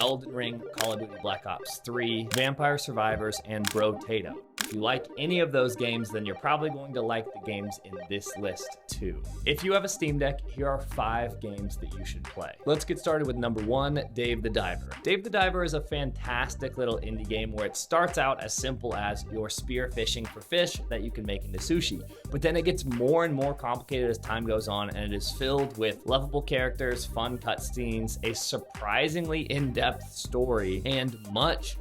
Elden Ring, Call of Duty Black Ops 3, Vampire Survivors, and Brotato. If you like any of those games, then you're probably going to like the games in this list too. If you have a Steam Deck, here are 5 games that you should play. Let's get started with number 1, Dave the Diver. Dave the Diver is a fantastic little indie game where it starts out as simple as you're spear fishing for fish that you can make into sushi. But then it gets more and more complicated as time goes on, and it is filled with lovable characters, fun cutscenes, a surprisingly in-depth story, and much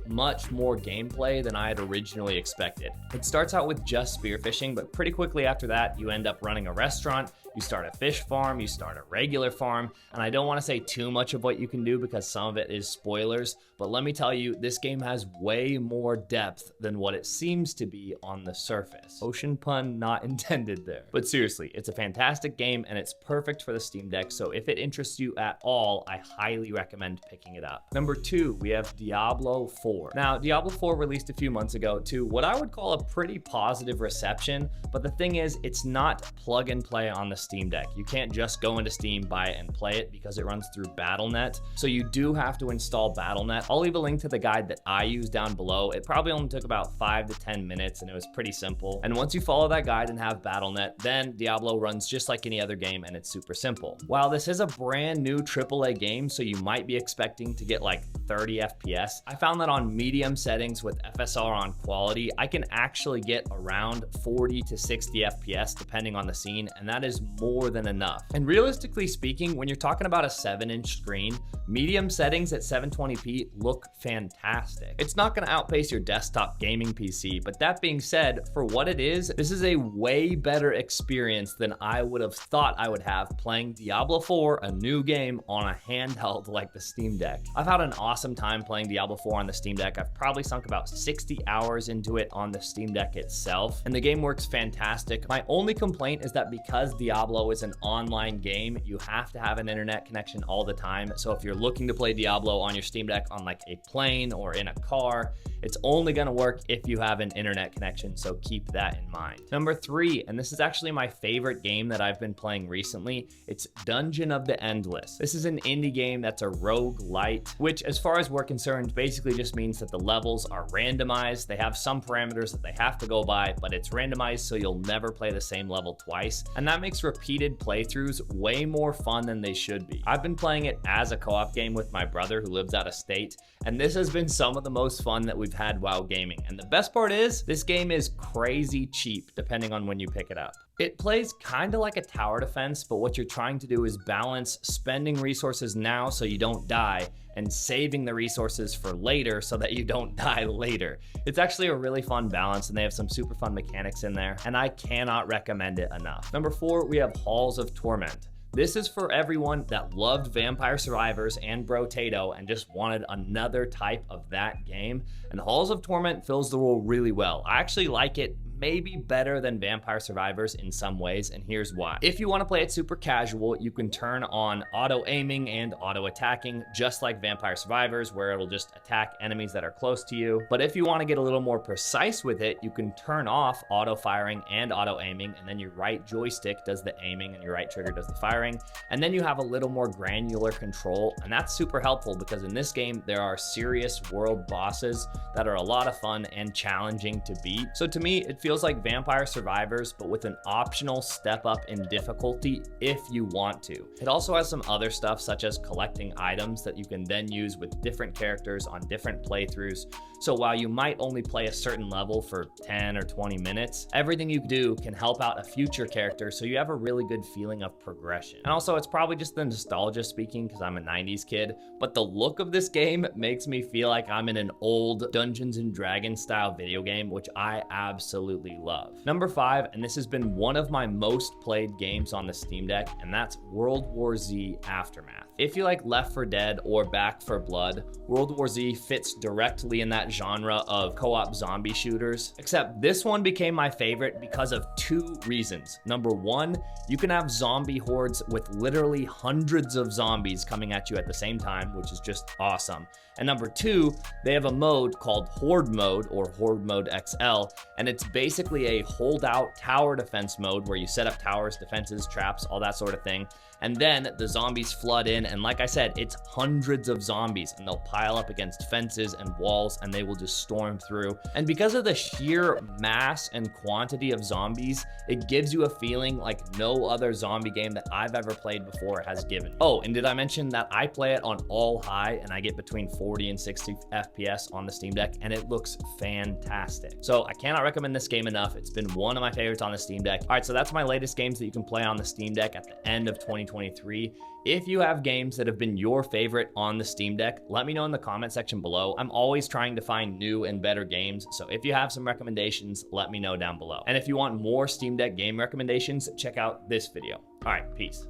more gameplay than I had originally expected. It starts out with just spearfishing, but pretty quickly after that, you end up running a restaurant, you start a fish farm, you start a regular farm, and I don't want to say too much of what you can do because some of it is spoilers, but let me tell you, this game has way more depth than what it seems to be on the surface. Ocean pun not intended there. But seriously, it's a fantastic game and it's perfect for the Steam Deck, so if it interests you at all, I highly recommend picking it up. Number 2, we have Diablo 4. Now, Diablo 4 released a few months ago to what I would call a pretty positive reception, but the thing is, it's not plug and play on the Steam Deck. You can't just go into Steam, buy it, and play it because it runs through Battle.net. So you do have to install Battle.net. I'll leave a link to the guide that I use down below. It probably only took about 5 to 10 minutes and it was pretty simple. And once you follow that guide and have Battle.net, then Diablo runs just like any other game and it's super simple. While this is a brand new AAA game, so you might be expecting to get like 30 FPS, I found that on medium settings with FSR on quality, I can actually get around 40 to 60 FPS depending on the scene, and that is more than enough. And realistically speaking, when you're talking about a 7-inch screen, medium settings at 720p look fantastic. It's not going to outpace your desktop gaming PC, but that being said, for what it is, this is a way better experience than I would have thought I would have playing Diablo 4, a new game, on a handheld like the Steam Deck. I've had an awesome time playing Diablo 4 on the Steam Deck. I've probably sunk about 60 hours into it on the Steam Deck itself, and the game works fantastic. My only complaint is that because Diablo is an online game, you have to have an internet connection all the time. So if you're looking to play Diablo on your Steam Deck on like a plane or in a car, it's only going to work if you have an internet connection, so keep that in mind. Number 3, and this is actually my favorite game that I've been playing recently, it's Dungeon of the Endless. This is an indie game that's a roguelite, which as far as we're concerned, basically just means that the levels are randomized. They have some parameters that they have to go by, but it's randomized so you'll never play the same level twice, and that makes repeated playthroughs way more fun than they should be. I've been playing it as a co-op game with my brother who lives out of state, and this has been some of the most fun that we've had while gaming. And the best part is, this game is crazy cheap depending on when you pick it up. It plays kind of like a tower defense, but what you're trying to do is balance spending resources now so you don't die and saving the resources for later so that you don't die later. It's actually a really fun balance, and they have some super fun mechanics in there, and I cannot recommend it enough. Number 4, we have Halls of Torment. This is for everyone that loved Vampire Survivors and Brotato and just wanted another type of that game, and Halls of Torment fills the role really well. I actually like it maybe better than Vampire Survivors in some ways, and here's why. If you want to play it super casual, you can turn on auto aiming and auto attacking just like Vampire Survivors, where it'll just attack enemies that are close to you. But if you want to get a little more precise with it, you can turn off auto firing and auto aiming, and then your right joystick does the aiming and your right trigger does the firing, and then you have a little more granular control, and that's super helpful because in this game there are serious world bosses that are a lot of fun and challenging to beat. So to me, it feels like Vampire Survivors, but with an optional step up in difficulty if you want to. It also has some other stuff such as collecting items that you can then use with different characters on different playthroughs. So while you might only play a certain level for 10 or 20 minutes, everything you do can help out a future character, so you have a really good feeling of progression. And also, it's probably just the nostalgia speaking because I'm a 90s kid, but the look of this game makes me feel like I'm in an old Dungeons and Dragons style video game, which I absolutely love. Number 5, and this has been one of my most played games on the Steam Deck, and that's World War Z Aftermath. If you like Left 4 Dead or Back 4 Blood, World War Z fits directly in that genre of co-op zombie shooters, except this one became my favorite because of 2 reasons. Number 1, you can have zombie hordes with literally hundreds of zombies coming at you at the same time, which is just awesome. And number 2, they have a mode called Horde Mode or Horde Mode XL, and it's basically a holdout tower defense mode where you set up towers, defenses, traps, all that sort of thing. and then the zombies flood in, and like I said, it's hundreds of zombies, and they'll pile up against fences and walls, and they will just storm through. And because of the sheer mass and quantity of zombies, it gives you a feeling like no other zombie game that I've ever played before has given. Oh, and did I mention that I play it on all high, and I get between 40 and 60 FPS on the Steam Deck, and it looks fantastic. So I cannot recommend this game enough. It's been one of my favorites on the Steam Deck. All right, so that's my latest games that you can play on the Steam Deck at the end of 2023. If you have games that have been your favorite on the Steam Deck, let me know in the comment section below. I'm always trying to find new and better games, so if you have some recommendations, let me know down below. And if you want more Steam Deck game recommendations, check out this video. All right, peace.